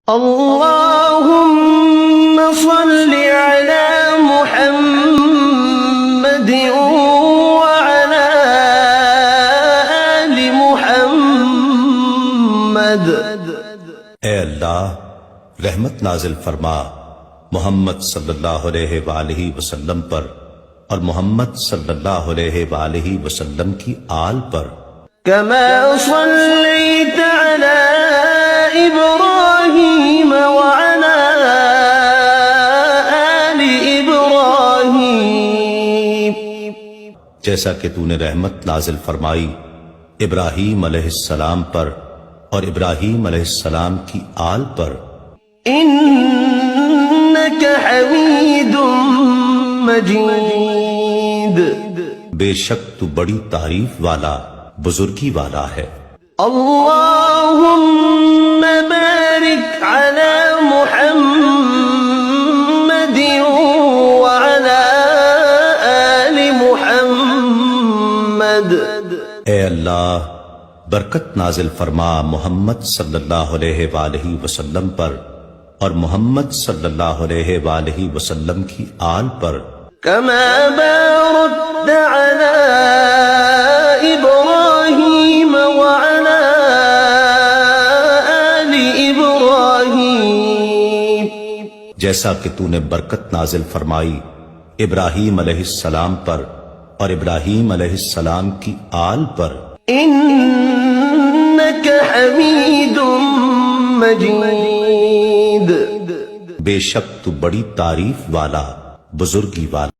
اللهم صل على محمد وعلى آل محمد۔ اے اللہ رحمت نازل فرما محمد صلی اللہ علیہ وآلہ وسلم پر اور محمد صلی اللہ علیہ وآلہ وسلم کی آل پر۔ كما صليت على إبراهيم وعلى آل إبراهيم، جیسا کہ تو نے رحمت نازل فرمائی ابراہیم علیہ السلام پر اور ابراہیم علیہ السلام کی آل پر۔ إنك حميد مجيد، بے شک تو بڑی تعریف والا بزرگی والا ہے۔ اللهم بارك على محمد وعلى آل محمد۔ اے اللہ برکت نازل فرما محمد صلی اللہ علیہ وآلہ وسلم پر اور محمد صلی اللہ علیہ وآلہ وسلم کی آل پر۔ كما باركت على إبراهيم وعلى آل إبراهيم، جیسا کہ تو نے برکت نازل فرمائی ابراہیم علیہ السلام پر اور ابراہیم علیہ السلام کی آل پر۔ إنك حميد مجيد، بے شک تو بڑی تعریف والا بزرگی والا